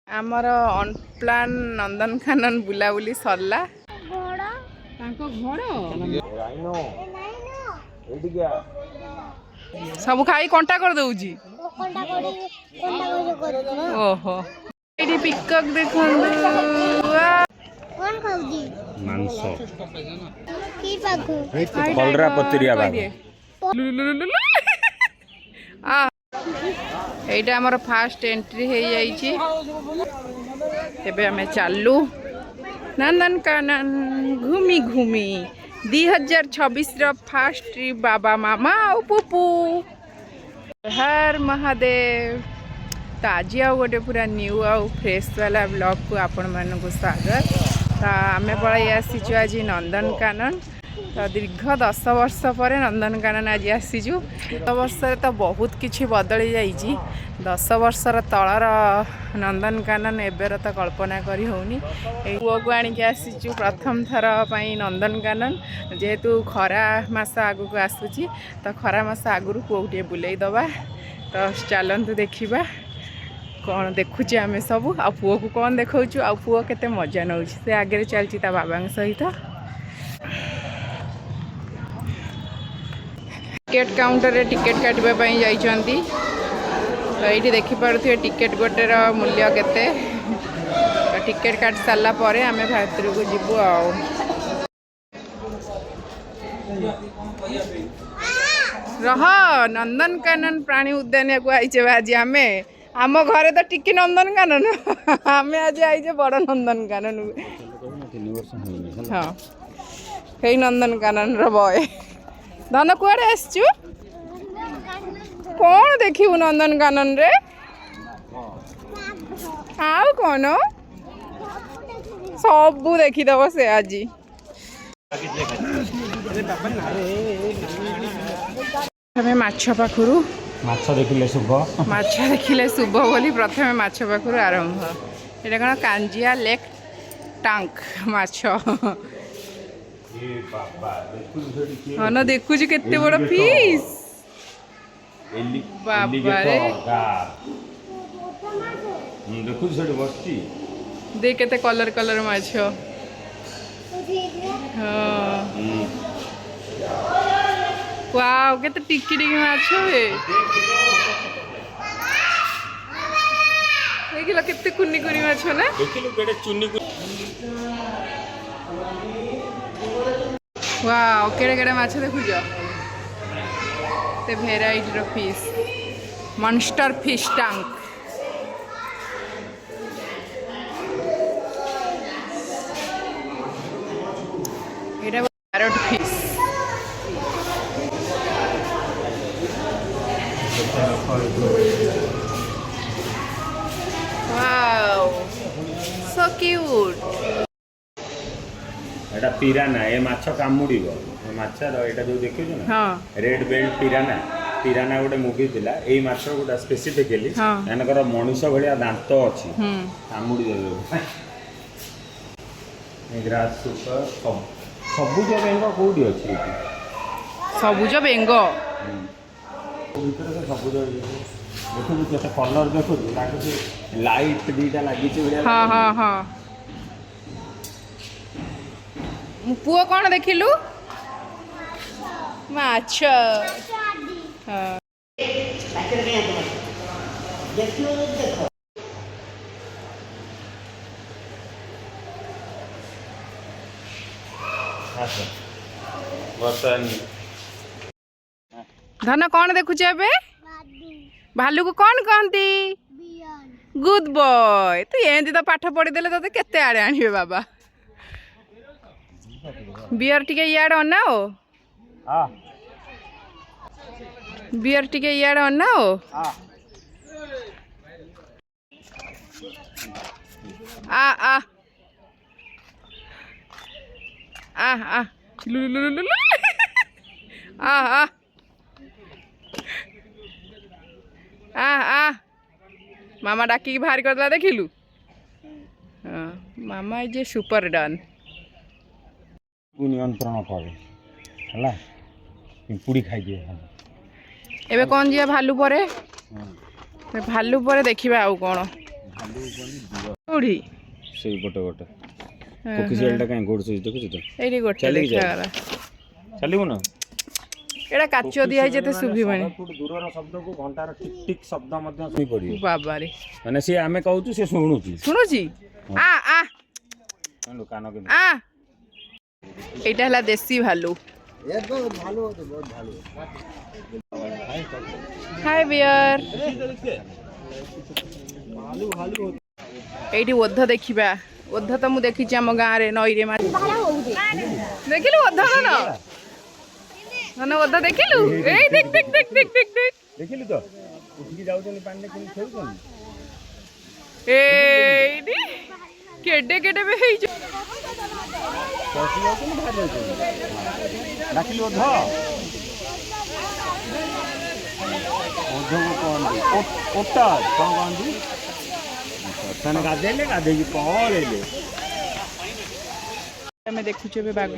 आमर अनप्लान नंदनकानन बुलाबुली सरला सब खाई कंटा कर दउजी ओहो एडी पिकक देखंदु कौन खाउजी मांस की बागु कलरा पत्रिया बाग এইটা আমার ফার্স্ট এন্ট্রি হয়ে যাইছি এবে আমি চালু নন্দনকানন ঘুমি ঘুমি 2026 র ফার্স্ট ট্রিপ বাবা মামা ଆଉ পুপু हर महादेव तो आज आउ गोटे पूरा न्यू आउ फ्रेश वाला ब्लॉग को आपण मानक स्वागत तो आम पलि आसीचु आज नंदनकानन तो दीर्घ 10 वर्ष पर नंदनकानन आज आसीचु 10 वर्ष तो बहुत किछि बदली जाइछि 10 वर्षर तलर नंदनकानन एबेर तो कल्पना करी होनी पुओ को आनिक आसीचु प्रथम थर पई नंदनकानन जेहेतु खरा मास आगु को आसुची तो खरा मास आगु पुओ टे बुलाई दबा तो चलतु देखा कौन देखुचे आम सब आ पुओ को कौन देखु आ पुओ केते मजा नौ से आगे चलती ता बाबा सहित टिकेट काउंटर रे टिकेट काटवाई जाइछंती तो ये देखिपे टिकेट गोटेर मूल्य केते तो टिकेट काट सारा पर आम भातर को जीवु रह नंदनकानन प्राणी उद्यान को आईचे आज आम आम घरे तो टिकी नंदनकानन आम आज आईचे बड़ नंदनकानन हाँ हे नंदनकानन बय धन कुआड़े आसचु कौन देखिबु नंदनकानन रे आउ कौन सबू देखीदब से आज माछ पाखरु माछ देखिले शुभ बोली प्रथम माछ पाखरु आरंभ एटा कौन कांजिया लेक टांक माछ हाँ ना देखु केते बड़ फिश बाबा रे देख केते कलर कलर माछ हाँ वाओ केते टिकी टिकी माछ हे देखिलो केते कुनी कुनी माछ ना देखिलो केते चुन्नी वाओ केड़े केड़े माछ देखुछ ते भेराइटी रो फिश मॉन्स्टर फिश टैंक एटा parrot fish wow so cute एटा पिराना ए माछ कामुड़ीबो माछर एटा जो देखियो ना हां रेड बेल्ट पिराना गोटे मुवी थिला एई माछ गोटा स्पेसिफिकली एनकर मनुष्य भलिया दांत अछि कामुड़ी देबो ए ग्रास सुपर सबुज बेंग कोडी अछि सबुज बेंग भीतर से सबुज देखो केते कलर देखो लागे लाइट दीटा लागि छै भलिया हां हां हां पुओ कौन देखिलु माछ हाँ धन कौन देखुचे एबे भालू को कौन कहती गुड बॉय तू एंती तो पाठ पढ़ी देले तो केते आड़े आनिबे बाबा बियर टिके याड अनाओ बियर टिके याड अनाओ आ आ आ आ लुलुलुलु आ आ आ आ मामा डाकी बाहर करला देखिलु हाँ मामा जे सुपर डन नियंत्रण करे हला पिंपुड़ी खाई दिए एबे कौन जिया भालू परे भालू परे देखिबा आउ कोन କୋଉଠି ସେଇପଟେ ଗୋଟେ କୋକିସିଆଲଟା କାଇଁ ଗୋଡ ସୁଇଚ ଦେଖୁଛୁ ତ ଏଇଠି ଗୋଟେ ଚାଲିକି ଯା। ଦେଖାଗଲା ଚାଲିବୁ ନା ଏଇଟା କାଚ ଦିଆ ହେଇଛି ଏତେ ଶୁଭିବନି ଦୂରର ଶବ୍ଦକୁ ଘଣ୍ଟାର ଟିକ ଟିକ ଶବ୍ଦ ମଧ୍ୟ ଶୁଣି ପଡିବ ବାବାରେ ମାନେ ସିଏ ଆମେ କହୁଛୁ ସେ ଶୁଣୁଛି ଶୁଣୁଛି ଆ ଆ କାନ କିନ୍ତୁ ଆ এইটা হলা দেশি ভালু হাই বিয়ার এইটি ওদ্ধ দেখিবা ওদ্ধ তো মু দেখিছি আম গাঁরে নইরে মাছ দেখিলু ওদ্ধ না ওদ্ধ দেখিলু এই দেখ দেখ দেখ দেখ দেখ দেখ ଦେଖିଲୁ ତ ଉଠିକି ଯାଉଛନ୍ତି ପାଣିରେ କେମିତି ଖେଳୁଛନ୍ତି এইটি কেডে কেডে বে ହେଇଛି ପଶି ଯାଉଛନ୍ତି ବାହାରି ଯାଉଛନ୍ତି ଡାକିଲୁ ଅଧ ଅଧକୁ କହନ୍ତି ଓଟା କ'ଣ କହନ୍ତି ସେମାନେ ଗାଧେଇଲେ ଗାଧେଇକି ପଳେଇଲେ ଆମେ ଦେଖୁଛୁ ଏବେ ବାଘ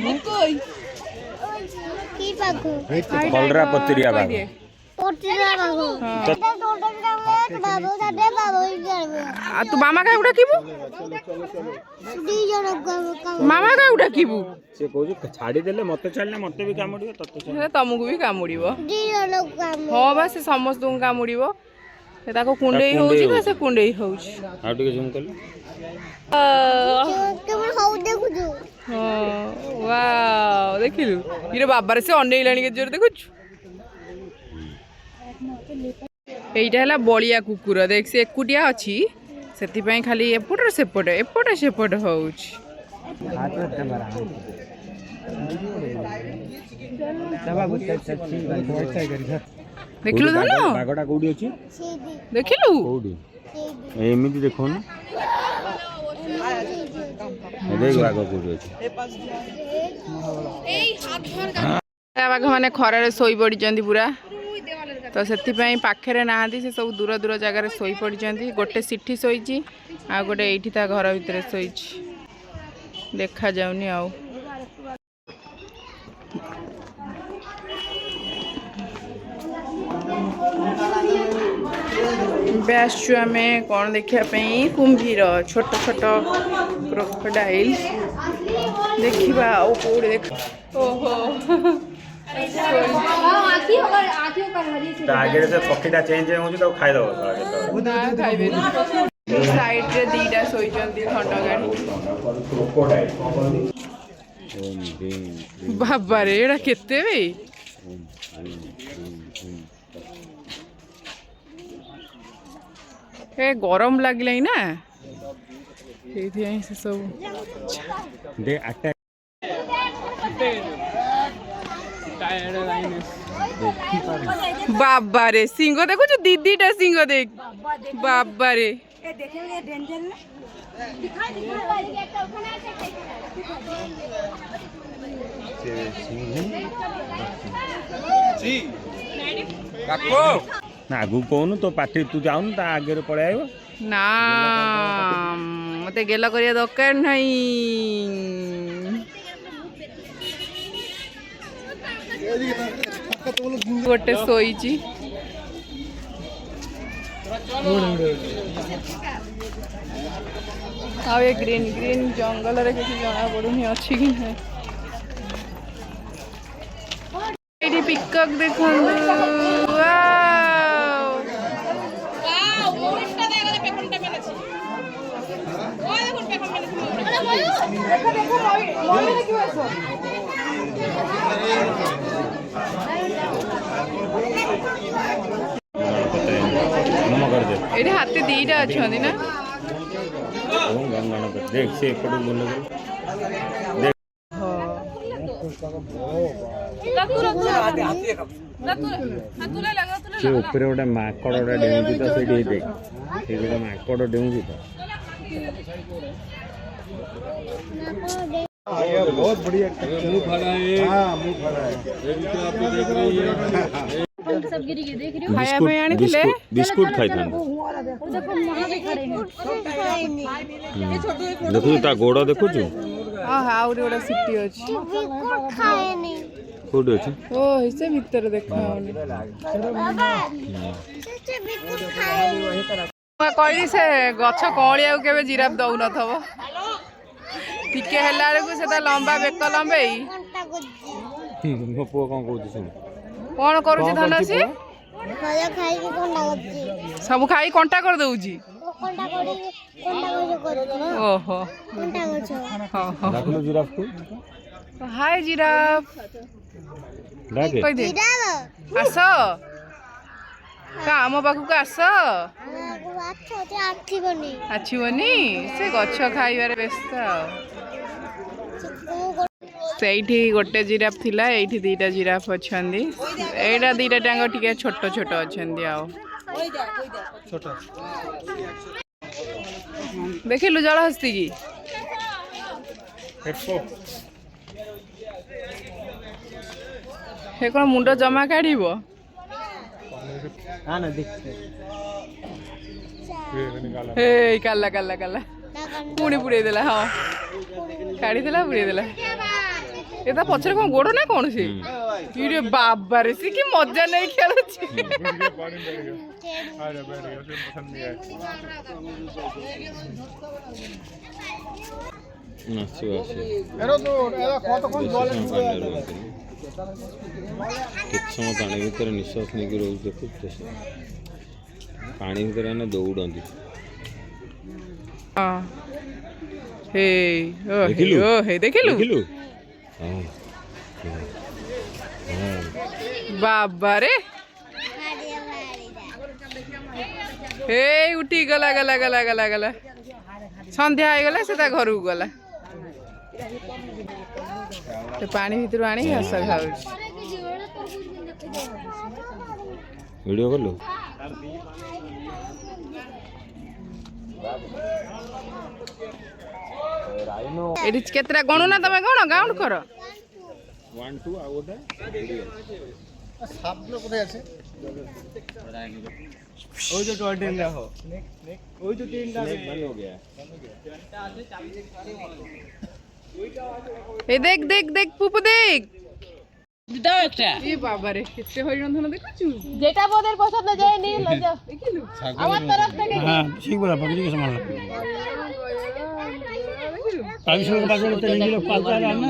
কি বাঘ କଲରା ପତ୍ରିଆ ବାଘ পটিরা বাঘ এটা টোটালটা বাবু দাদা বাবু করবে আর তু মামা কাই ডাকিবু দুই জন মামা কাই ডাকিবু ସେ କହୁଛି ଛାଡ଼ିଦେଲେ ମତେ ଛାଡ଼ିଲେ ମତେ ବି କାମୁଡ଼ିବ ତତେ ସେ ତମକୁ ବି କାମୁଡ଼ିବ দুই জন কাম ହଁ ବା ସେ ସମସ୍ତଙ୍କୁ କାମୁଡ଼ିବ ସେ ତାକୁ କୁଣ୍ଡେଇ ହଉଛି ନା ସେ କୁଣ୍ଡେଇ ହଉଛି ଆଉ ଟିକେ ଜୁମ୍ କଲେ কেমন হাউ দেখুଛୁ ହଁ ୱାଓ ଦେଖିଲୁ ଇରେ ବାବାରେ ସେ ଅନେଇଲାଣି କେତେ ଜୋରେ ଦେଖୁଛୁ এইটা ହେଲା ବଳିଆ କୁକୁର ଦେଖ ସେ ଏକୁଟିଆ ଅଛି ସେଥିପାଇଁ ଖାଲି ଏପଟେ ସେପଟେ ଏପଟେ ସେପଟେ ହଉଛି ଦେଖିଲୁ ଧନ ବାଘଟା କୋଉଠି ଅଛି সেইদি ଦେଖିଲୁ କୋଉଠି ଏମିତି ଦେଖୁନୁ ଦେଖ ବାଘ କୋଉଠି ଅଛି ବାଘ ମାନେ ଖରାରେ ଶୋଇ ପଡ଼ିଛନ୍ତି ପୁରା ତ ସେଥିପାଇଁ ପାଖରେ ନାହାନ୍ତି ସେ ସବୁ ଦୂର ଦୂର ଜାଗାରେ ଶୋଇ ପଡ଼ିଛନ୍ତି ଗୋଟେ ସିଠି ଶୋଇଛି ଆଉ ଗୋଟେ ଏଇଠି ତା ଘର ଭିତରେ ଶୋଇଛି ଦେଖାଯାଉନି ଆଉ ଏବେ ଆସିଛୁ ଆମେ କ'ଣ ଦେଖିବା ପାଇଁ କୁମ୍ଭୀର ଛୋଟ ଛୋଟ କ୍ରୋକୋଡାଇଲ ଦେଖିବା ଆଉ କୋଉଠି ଦେଖ ଓହୋ ତା ଆଗରେ ସେ ପକ୍ଷୀଟା ଚେଞ୍ଜ ହେଉଛି ତାକୁ ଖାଇଦେବ ଖାଇବେନି ସାଇଡରେ ଦିଟା ଶୋଇଛନ୍ତି ଥଣ୍ଡା ଗାଡ଼ି ବାବାରେ ଏଇଟା କେତେ ବେ ଏ ଗରମ ଲାଗିଲାଣି ନା ସେଇଥିପାଇଁ ସେ ସବୁ ବାବାରେ ସିଂହ ଦେଖୁଛୁ ଦିଦିଟା ସିଂହ ଦେଖ ବାବାରେ ଆଗକୁ କହୁନୁ ତୋ ପାଟି ତୁ ଯାଉନୁ ତା ଆଗରେ ପଳେଇ ଆଇବ ନା ମତେ ଗେଲ କରିବା ଦରକାର ନାହିଁ ଗୋଟେ ଶୋଇଛି ଆଉ ଏ ଗ୍ରୀନ ଗ୍ରୀନ ଜଙ୍ଗଲରେ କିଛି ଜଣା ପଡୁନି ଅଛି କି ନାହିଁ ଏଇଠି ପିକକ୍ ଦେଖନ୍ତୁ ଏଠି ହାତୀ ଦିଟା ଅଛନ୍ତି ନା देख से एपटू बोल से ऊपर गोटे माकड़ गोटे डेउची तो से देख से गोटे माकड़ डेउची तो बहुत बढ़िया मुंह फड़ा है हां मुंह फड़ा है ये भी तो आप देख रही है सब गिरी के देख रही हो खाया पे आने थे बिस्कुट खाई था देखो वहां भी खड़े हैं देखु ता गोड़ देखु छु हां हां और गोड़ा सिटी अछि बिस्कुट खाए नहीं कोडी अछि ओ इसे भीतर देखा बाबा से बिस्कुट खाए नहीं କହିଲି ସେ ଗଛ କଅଁଳିଆକୁ କେବେ ଜିରାଫ ଦଉନଥିବ ଟିକେ ହେଲା ବେଳକୁ ସେ ତା ଲମ୍ବା ବେକ ଲମ୍ବେଇ କଣ୍ଟା କରୁଛି ମୋ ପୁଅ କ'ଣ କହୁଛି ଶୁଣ କଣ କରୁଛି ଧନ ସିଏ ଖାଇବା ଖାଇକି କଣ୍ଟା କରୁଛି ସବୁ ଖାଇ କଣ୍ଟା କରିଦଉଛି କଣ୍ଟା କରିକି କଣ୍ଟା କରୁଛି ଓହୋ କଣ୍ଟା କରୁଛ ଡାକିଲୁ ଜିରାଫକୁ ହାय ଜିରାଫ ଡାକେ କହିଦେ ଆସ ଆମ ପାଖକୁ ଆସ ଆସିବନି ସେ ଗଛ ଖାଇବାରେ ବ୍ୟସ୍ତ ଆଉ ସେଇଠି ଗୋଟେ ଜିରାଫ ଥିଲା ଏଇଠି ଦିଟା ଜିରାଫ ଅଛନ୍ତି ଏଇଟା ଦିଟା ଟାଙ୍କ ଟିକେ ଛୋଟ ଛୋଟ ଅଛନ୍ତି ଆଉ ଦେଖିଲୁ ଜଳହସ୍ତି କି ସେ କ'ଣ ମୁଣ୍ଡ ଜମା କାଢିବ ହେଇ କାଲା କାଲା କାଲା ପୁଣି ପୁରେଇ ଦେଲା ହଁ କାଢିଦେଲା ପୁରେଇ ଦେଲା ଏ ତା ପଛରେ କ'ଣ ଗୋଡ଼ ନା କ'ଣ ସେ ଇରେ ବାବାରେ ସେ କି ମଜା ନେଇ ଖେଳୁଛି କେତେ ସମୟ ପାଣି ଭିତରେ ନିଶ୍ୱାସ ନେଇକି ରହୁଛି ଦେଖୁଛୁ ପାଣି ଭିତରେ ଆମେ ଦୌଡ଼ନ୍ତି ଦେଖିଲୁ ବାବାରେ ଉଠି ଗଲା ଗଲା ଗଲା ଗଲା ଗଲା ସନ୍ଧ୍ୟା ହେଇଗଲା ସେ ତା ଘରକୁ ଗଲା ପାଣି ଭିତରୁ ଆଣି ଘାସ ଖାଉଛି ଭିଡ଼ିଓ କଲୁ ଏଠି କେତେଟା ଗଣୁ ନା ତମେ କ'ଣ କାଉଣ୍ଟ କର 1 2 ଆଉ ଗୋଟେ সাপগুলো কোথায় আছে ওই যে টয় ট্রেন দেখো ওই তো ট্রেনটা আছে बंद हो गया এই দেখ দেখ দেখ পুপু দেখ দাও একটা এই বাবারে কেতে হইরন ধন দেখছু যেটা বদের পছন্দ যায় নি লজা দেখিলু আমার তরফ থেকে হ্যাঁ ঠিক বলা পকড়ি के सामान আমি সঙ্গে পাশে তো নিয়ে গেল 5000 আর না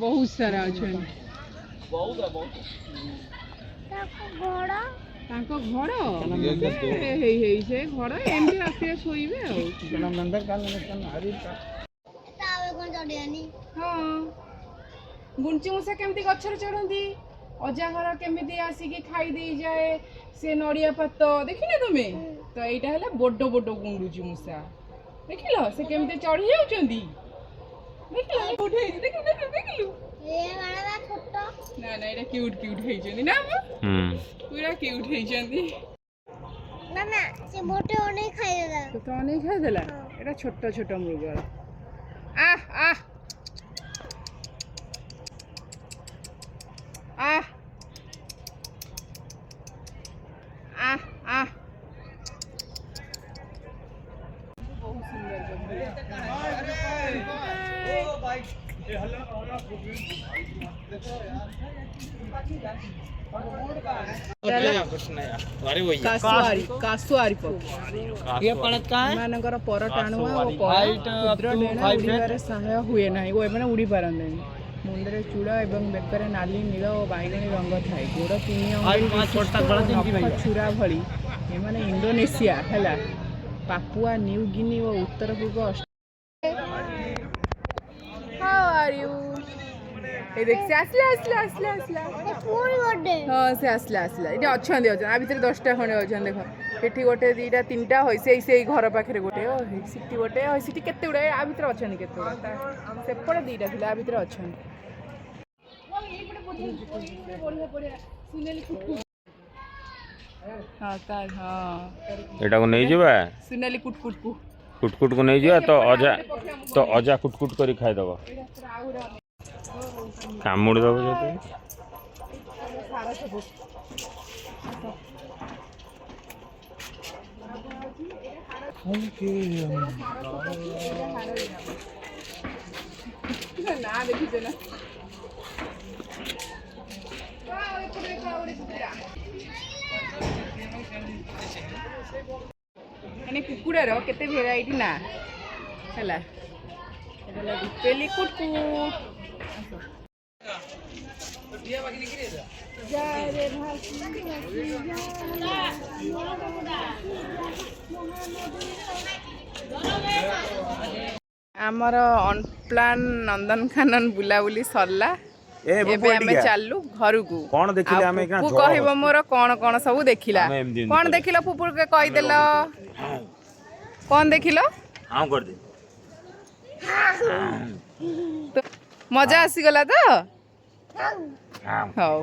বহুত সারা আছে ତାଙ୍କ ଘର ହେଇ ହେଇ ସେ ଘର ଏମିତି ରାତିରେ ଶୋଇବେ ଆଉ ହଁ ଗୁଣ୍ଡଚି ମୂଷା କେମିତି ଗଛରେ ଚଢନ୍ତି ଅଜା ଘର କେମିତି ଆସିକି ଖାଇ ଦେଇଯାଏ ସେ ନଡ଼ିଆ ପାତ ଦେଖିଲ ତୁମେ ତ ଏଇଟା ହେଲା ବଡ ବଡ ଗୁଣ୍ଡୁଚି ମୂଷା ଦେଖିଲ ସେ କେମିତି ଚଢି ଯାଉଛନ୍ତି ଦେଖିଲ ଦେଖିଲୁ ନା ନା ଏଇଟା କ୍ୟୁଟ୍ କ୍ୟୁଟ୍ ହେଇଛନ୍ତି ନା ପୁରା କ୍ୟୁଟ୍ ହେଇଛନ୍ତି ମାମା ସେ ମୋଟେ ଅନେକ ଖାଇଦେଲା ତ ଅନେକ ଖାଇଦେଲା ଏଇଟା ଛୋଟ ଛୋଟ ମୃଗ ଆହ ଆହ ଆହ ଆହ ଆହ ବହୁତ ସୁନ୍ଦର କାଶୁଆରୀ ପକ୍ଷୀ ଏମାନଙ୍କର ପର ଟାଣୁଆ ଓ କ୍ଷୁଦ୍ର ଡେଣା ଉଡ଼ିବାରେ ସହାୟ ହୁଏ ନାହିଁ ଓ ଏମାନେ ଉଡ଼ି ପାରନ୍ତିନି ମୁଣ୍ଡରେ ଚୂଳ ଏବଂ ବେକରେ ନାଲି ନୀଳ ଓ ବାଇଗଣୀ ରଙ୍ଗ ଥାଏ ଗୋଡ଼ 3 ଅଙ୍ଗୁଳି ଛୁରା ଭଳି ଏମାନେ ଇଣ୍ଡୋନେସିଆ ହେଲା ପାପୁଆ ନ୍ୟୁ ଗିନି ଓ ଉତ୍ତର ପୂର୍ବ ସେ ଆସିଲା ହଁ ସେ ଆସିଲା ଏଠି ଅଛନ୍ତି ଆ ଭିତରେ 10ଟା ଖଣ୍ଡେ ଅଛନ୍ତି ଦେଖ ଏଠି ଗୋଟେ 2ଟା 3ଟା ହୋଇ ସେଇ ଘର ପାଖରେ ଗୋଟେ ସେଠି ଗୋଟେ ସେଠି କେତେ ଗୁଡ଼ାଏ ଆ ଭିତରେ ଅଛନ୍ତି କେତେ ଗୁଡ଼ା ସେପଟେ 2ଟା ଥିଲା ଆ ଭିତରେ ଅଛନ୍ତି ଏଟାକୁ ନେଇଯିବା ସୁନେଲି କୁଟକୁଟକୁ କୁଟକୁଟକୁ ନେଇଯିବା ତ ଅଜା କୁଟକୁଟ କରି ଖାଇଦେବ କାମୁଡ଼ି ଦେବ ଯେତେ ନା ଦେଖିଛ ନା ମାନେ କୁକୁଡ଼ାର କେତେ ଭେରାଇଟି ନା ହେଲା। ଏଟା ହେଲା ରୁପେଲି କୁଟକୁଟ। ଆମର ଅନପ୍ଲାନ୍ ନନ୍ଦନକାନନ ବୁଲାବୁଲି ସରିଲା। ଏବେ ଆମେ ଚାଲୁ ଘରକୁ। କଣ ଦେଖିଲେ ଆମେ ପୁପୁ କହିବ ମୋର କଣ କଣ ସବୁ ଦେଖିଲା। କଣ ଦେଖିଲ ପୁପୁ କହିଦେଲ? କଣ ଦେଖିଲ? ହଁ କରିଦେ। ମଜା ଆସିଗଲା ତ? ହଉ।